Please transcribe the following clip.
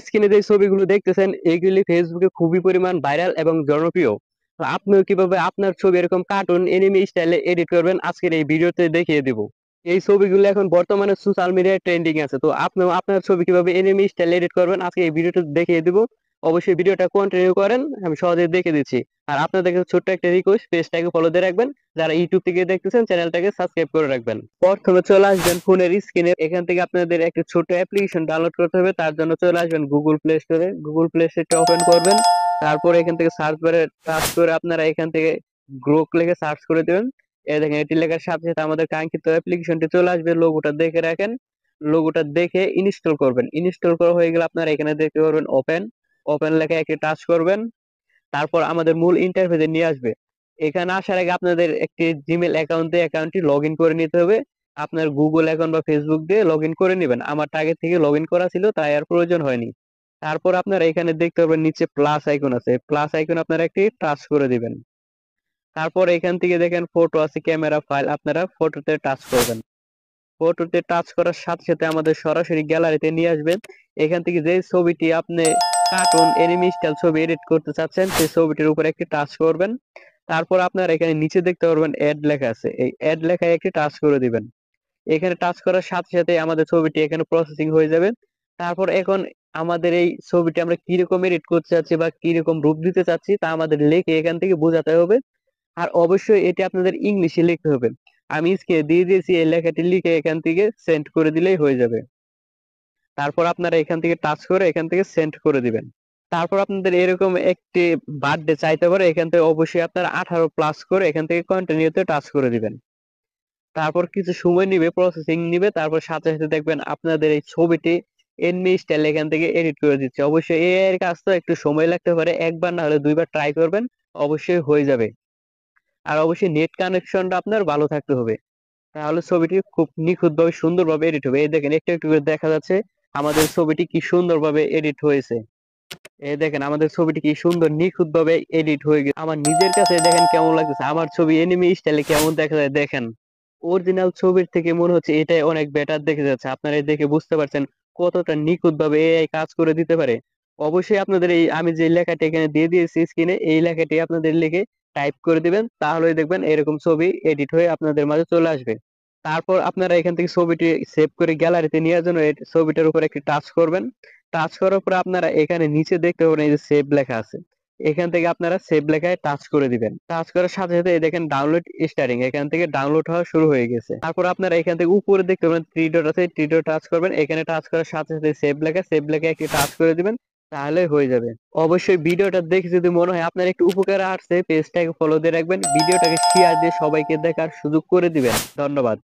স্ক্রিনে যে ছবিগুলো দেখতেছেন এগুলি ফেসবুকে খুবই পরিমাণ ভাইরাল এবং জনপ্রিয়। তো আপনিও কিভাবে আপনার ছবি এরকম কার্টুন এনিমে স্টাইলে এডিট করবেন আজকের এই ভিডিওতে দেখিয়ে দিব। এই ছবিগুলো এখন বর্তমানে সোশ্যাল মিডিয়ায় ট্রেন্ডিং আছে, তো আপনিও আপনার ছবি কিভাবে এনিমে স্টাইলে এডিট করবেন আজকে এই ভিডিওতে দেখিয়ে দিব। অবশ্যই ভিডিওটা কন্টিনিউ করেন, আমি সহজে দেখে দিচ্ছি। আর আপনাদের কাছে ছোট্ট একটা রিকোয়েস্ট, পেজটাকে ফলো দিয়ে রাখবেন। যারা ইউটিউব থেকে দেখতেছেন চ্যানেলটাকে সাবস্ক্রাইব করে রাখবেন। প্রথমে চলে আসবেন ফোনের স্ক্রিনে, এখান থেকে আপনাদের একটা ছোট অ্যাপ্লিকেশন ডাউনলোড করতে হবে। তার জন্য চলে আসবেন গুগল প্লে স্টোরে, গুগল প্লে স্টোরটা ওপেন করবেন। তারপর এখান থেকে সার্চ বারে টাচ করে আপনারা এখান থেকে গ্রোক লিখে সার্চ করে দেবেন। এই দেখেন এটি লেখার সাথে সাথে আমাদের কাঙ্ক্ষিত অ্যাপ্লিকেশনটি চলে আসবে। লোগোটা দেখে রাখেন, লোগোটা দেখে ইনস্টল করবেন। ইনস্টল করা হয়ে গেলে আপনারা এখানে দেখতে পারবেন ওপেন, ওপেন লেখা একটি টাচ করবেন। তারপর আমাদের মূল ইন্টারফেসে নিয়ে আসবে। এখানে আসার আগে আপনাদের একটি জিমেল অ্যাকাউন্টে অ্যাকাউন্টটি লগ ইন করে নিতে হবে। আপনার গুগল অ্যাকাউন্ট বা ফেসবুক দিয়ে লগ ইন করে নেবেন। আমারটা আগে থেকে লগ ইন করা ছিল, তাই আর প্রয়োজন হয়নি। তারপর আপনারা এখানে দেখতে পাবেন নিচে প্লাস আইকন আছে, প্লাস আইকন আপনারা একটি টাচ করে দিবেন। তারপর এখান থেকে দেখেন ফটো আছে, ক্যামেরা ফাইল, আপনারা ফটোতে টাচ করবেন। ফটোতে টাচ করার সাথে সাথে আমাদের সরাসরি গ্যালারিতে নিয়ে আসবেন। এখান থেকে যে ছবিটি আপনি কার্টুন এনিমে স্টাইল ছবি এডিট করতে চাচ্ছেন সেই ছবিটির উপর একটি টাচ করবেন। তারপর আপনারা এখানে নিচে দেখতে পারবেন অ্যাড লেখা আছে, এই অ্যাড লেখায় একটি টাচ করে দিবেন। এখানে টাচ করার সাথে সাথে আমাদের ছবিটি এখানে প্রসেসিং হয়ে যাবে। তারপর এখন আমাদের এই ছবিটি আমরা কিরকম এডিট করতে চাচ্ছি বা কিরকম রূপ দিতে চাচ্ছি তা আমাদের লিখে এখান থেকে বোঝাতে হবে। আর অবশ্যই এটি আপনাদের ইংলিশে লিখতে হবে। আমি স্ক্রিনে দিয়ে দিয়েছি, এই লেখাটি লিখে এখান থেকে সেন্ড করে দিলেই হয়ে যাবে। তারপর আপনারা এখান থেকে টাচ করে এখান থেকে সেন্ড করে দিবেন। তারপর আপনাদের এরকম একটি বার্থডে চাইতে পারে, এখান থেকে অবশ্যই আপনারা 18+ করে এখান থেকে কন্টিনিউতে টাচ করে দিবেন। তারপর কিছু সময় নিবে, প্রসেসিং নিবে, তারপর সাথে সাথে দেখবেন আপনাদের এই ছবিটি এনিমে স্টাইল এখান থেকে এডিট করে দিচ্ছে। অবশ্যই এআই এর কাজ তো একটু সময় লাগতে পারে, একবার না হলে দুইবার ট্রাই করবেন, অবশ্যই হয়ে যাবে। আর অবশ্যই নেট কানেকশনটা আপনার ভালো থাকতে হবে, তাহলে ছবিটি খুব নিখুঁত ভাবে সুন্দর ভাবে এডিট হবে। এই দেখেন একটু একটু করে দেখা যাচ্ছে আমাদের ছবিটি কি সুন্দর ভাবে এডিট হয়েছে। এই দেখেন আমাদের ছবিটি কি সুন্দর নিখুঁত ভাবে এডিট হয়ে গেছে। আমার নিজের কাছে দেখেন কেমন লাগতেছে, আমার ছবি এনিমে স্টাইলে কেমন দেখা যায় দেখেন। অরিজিনাল ছবির থেকে মনে হচ্ছে এটাই অনেক বেটার দেখে যাচ্ছে। আপনারা এই দেখে বুঝতে পারছেন কতটা নিখুঁত ভাবে এআই কাজ করে দিতে পারে। অবশ্যই আপনাদের এই আমি যে লেখাটি এখানে দিয়ে দিয়েছি স্ক্রিনে, এই লেখাটি আপনাদের লিখে টাইপ করে দিবেন, তাহলেই দেখবেন এরকম ছবি এডিট হয়ে আপনাদের মাঝে চলে আসবে। তারপর আপনারা এখান থেকে ছবিটি সেভ করে গ্যালারিতে নেওয়ার জন্য এই ছবিটার উপর একটি টাচ করবেন। টাচ করার পর আপনারা এখানে নিচে দেখতে পাবেন এই যে সেভ লেখা আছে, এখান থেকে আপনারা সেভ লেখায় টাচ করে দিবেন। টাচ করার সাথে সাথে এই দেখেন ডাউনলোড স্টার্টিং, এখান থেকে ডাউনলোড হওয়া শুরু হয়ে গেছে। তারপর আপনারা এখান থেকে উপরে দেখতে পাবেন থ্রি ডট আছে, থ্রি ডট টাচ করবেন। এখানে টাচ করার সাথে সাথে সেভ লেখা, সেভ লেখা একটি টাচ করে দিবেন, তাহলে হয়ে যাবে। অবশ্যই ভিডিওটা দেখে যদি মনে হয় আপনার একটু উপকার আসছে, পেজটাকে ফলো দিয়ে রাখবেন, ভিডিওটাকে শেয়ার দিয়ে সবাইকে দেখার সুযোগ করে দিবেন। ধন্যবাদ।